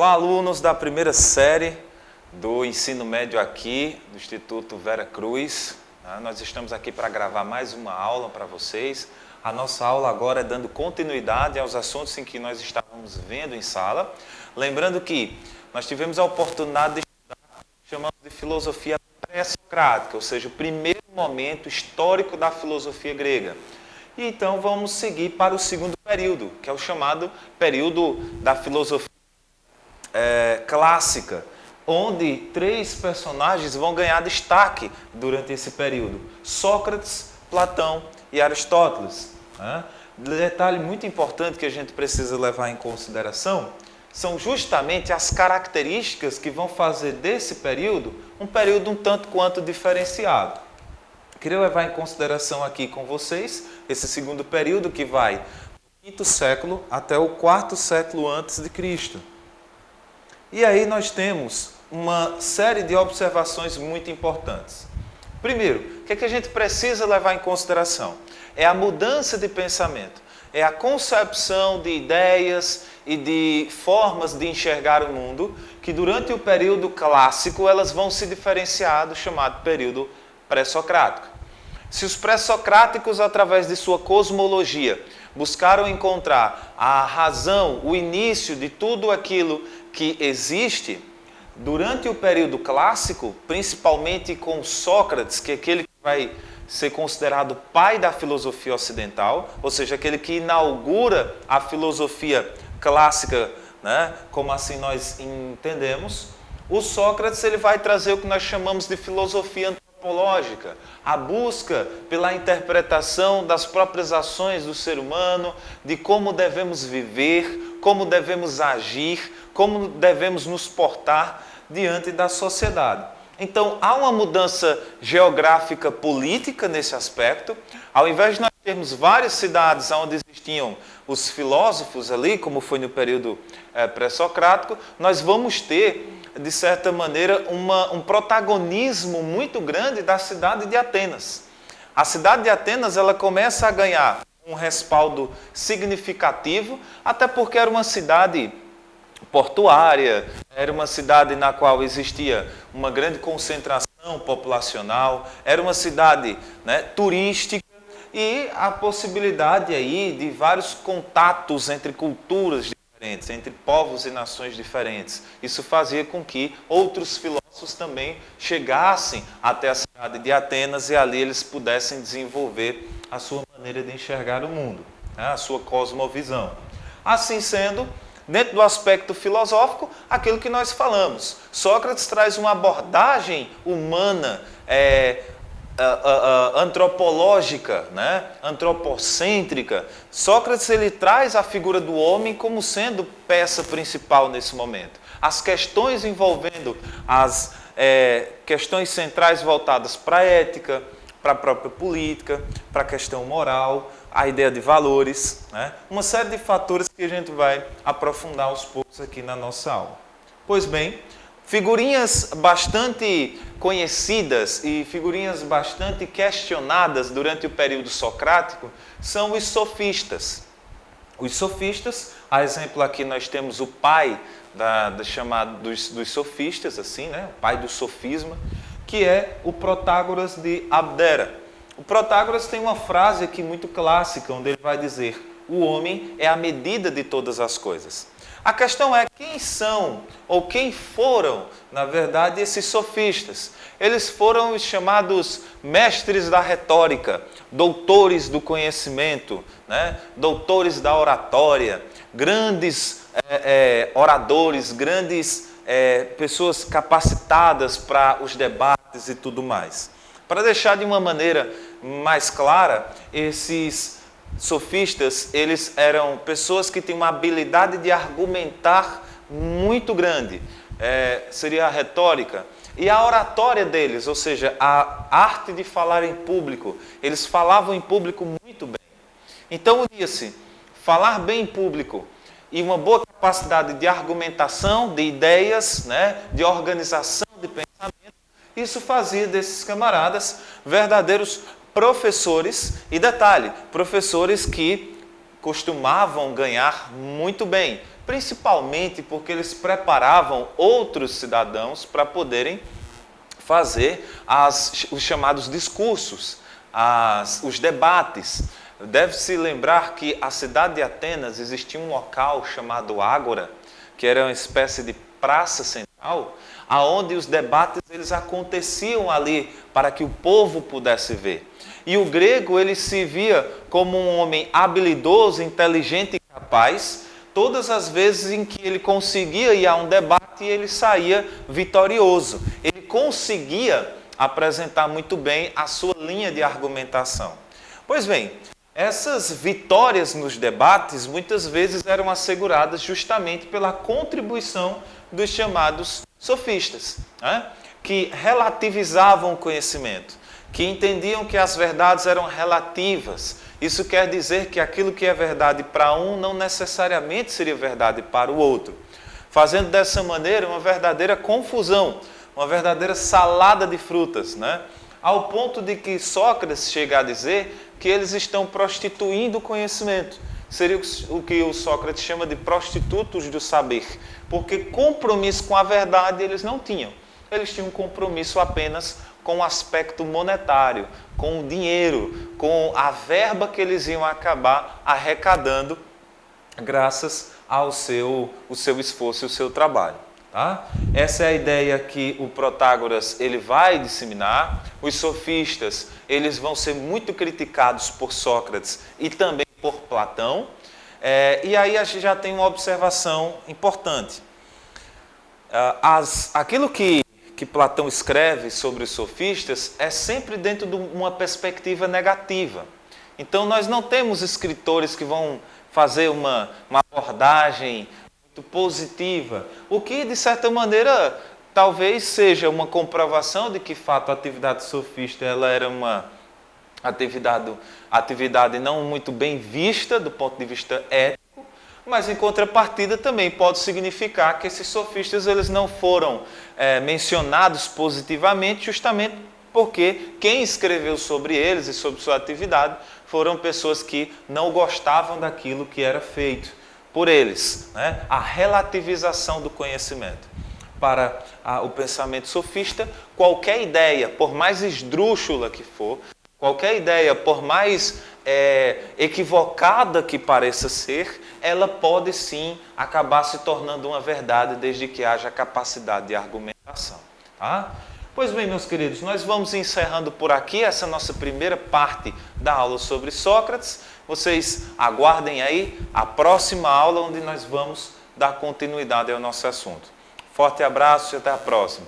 Olá, alunos da primeira série do ensino médio aqui do Instituto Vera Cruz. Nós estamos aqui para gravar mais uma aula para vocês. A nossa aula agora é dando continuidade aos assuntos em que nós estávamos vendo em sala. Lembrando que nós tivemos a oportunidade de estudar o que chamamos de filosofia pré-socrática, ou seja, o primeiro momento histórico da filosofia grega. E então vamos seguir para o segundo período, que é o chamado período da filosofia clássica, onde três personagens vão ganhar destaque durante esse período: Sócrates, Platão e Aristóteles. Detalhe muito importante que a gente precisa levar em consideração são justamente as características que vão fazer desse período um período um tanto quanto diferenciado. Queria levar em consideração aqui com vocês esse segundo período que vai do 5º século até o 4º século antes de Cristo. E aí nós temos uma série de observações muito importantes. Primeiro, o que é que a gente precisa levar em consideração? É a mudança de pensamento, é a concepção de ideias e de formas de enxergar o mundo, que durante o período clássico elas vão se diferenciar do chamado período pré-socrático. Se os pré-socráticos, através de sua cosmologia, buscaram encontrar a razão, o início de tudo aquilo que existe, durante o período clássico, principalmente com Sócrates, que é aquele que vai ser considerado o pai da filosofia ocidental, ou seja, aquele que inaugura a filosofia clássica, né, como assim nós entendemos, o Sócrates ele vai trazer o que nós chamamos de filosofia antropológica, a busca pela interpretação das próprias ações do ser humano, de como devemos viver, como devemos agir, como devemos nos portar diante da sociedade. Então, há uma mudança geográfica política nesse aspecto. Ao invés de nós termos várias cidades onde existiam os filósofos ali, como foi no período pré-socrático, nós vamos ter, de certa maneira, um protagonismo muito grande da cidade de Atenas. A cidade de Atenas ela começa a ganhar um respaldo significativo, até porque era uma cidade portuária, era uma cidade na qual existia uma grande concentração populacional, era uma cidade, né, turística, e a possibilidade aí de vários contatos entre culturas diferentes, entre povos e nações diferentes. Isso fazia com que outros filósofos também chegassem até a cidade de Atenas e ali eles pudessem desenvolver a sua maneira de enxergar o mundo, né, a sua cosmovisão. Assim sendo, dentro do aspecto filosófico, aquilo que nós falamos. Sócrates traz uma abordagem humana, antropológica, né? Antropocêntrica. Sócrates ele traz a figura do homem como sendo peça principal nesse momento. As questões envolvendo as questões centrais voltadas para a ética, para a própria política, para a questão moral, a ideia de valores, né? Uma série de fatores que a gente vai aprofundar aos poucos aqui na nossa aula. Pois bem, figurinhas bastante conhecidas e figurinhas bastante questionadas durante o período socrático são os sofistas. Os sofistas, a exemplo aqui nós temos o pai dos sofistas, assim, né? O pai do sofisma, que é o Protágoras de Abdera. O Protágoras tem uma frase aqui muito clássica, onde ele vai dizer: o homem é a medida de todas as coisas. A questão é quem são, ou quem foram, na verdade, esses sofistas. Eles foram os chamados mestres da retórica, doutores do conhecimento, né? Doutores da oratória, grandes oradores, grandes pessoas capacitadas para os debates e tudo mais. Para deixar de uma maneira mais clara, esses sofistas, eles eram pessoas que tinham uma habilidade de argumentar muito grande. Seria a retórica. E a oratória deles, ou seja, a arte de falar em público. Eles falavam em público muito bem. Então, unia-se falar bem em público e uma boa capacidade de argumentação, de ideias, né, de organização de pensamento. Isso fazia desses camaradas verdadeiros professores, e detalhe, professores que costumavam ganhar muito bem, principalmente porque eles preparavam outros cidadãos para poderem fazer os chamados discursos, os debates. Deve-se lembrar que a cidade de Atenas existia um local chamado Ágora, que era uma espécie de praça central, aonde os debates eles aconteciam ali para que o povo pudesse ver. E o grego ele se via como um homem habilidoso, inteligente e capaz, todas as vezes em que ele conseguia ir a um debate, ele saía vitorioso. Ele conseguia apresentar muito bem a sua linha de argumentação. Pois bem, essas vitórias nos debates muitas vezes eram asseguradas justamente pela contribuição dos chamados sofistas, né? Que relativizavam o conhecimento, que entendiam que as verdades eram relativas. Isso quer dizer que aquilo que é verdade para um não necessariamente seria verdade para o outro, fazendo dessa maneira uma verdadeira confusão, uma verdadeira salada de frutas, né? Ao ponto de que Sócrates chega a dizer que eles estão prostituindo o conhecimento. Seria o que o Sócrates chama de prostitutos do saber, porque compromisso com a verdade eles não tinham. Eles tinham um compromisso apenas com o aspecto monetário, com o dinheiro, com a verba que eles iam acabar arrecadando graças ao seu esforço e o seu trabalho. Tá? Essa é a ideia que o Protágoras ele vai disseminar. Os sofistas eles vão ser muito criticados por Sócrates e também por Platão. E aí a gente já tem uma observação importante. Aquilo que Platão escreve sobre os sofistas é sempre dentro de uma perspectiva negativa. Então nós não temos escritores que vão fazer uma abordagem muito positiva, o que de certa maneira talvez seja uma comprovação de que, de fato, a atividade sofista ela era uma atividade não muito bem vista do ponto de vista ético, mas em contrapartida também pode significar que esses sofistas eles não foram mencionados positivamente justamente porque quem escreveu sobre eles e sobre sua atividade foram pessoas que não gostavam daquilo que era feito por eles, né? A relativização do conhecimento. Para o pensamento sofista, qualquer ideia, por mais esdrúxula que for, qualquer ideia, por mais equivocada que pareça ser, ela pode sim acabar se tornando uma verdade desde que haja capacidade de argumentação. Tá? Pois bem, meus queridos, nós vamos encerrando por aqui essa nossa primeira parte da aula sobre Sócrates. Vocês aguardem aí a próxima aula onde nós vamos dar continuidade ao nosso assunto. Forte abraço e até a próxima.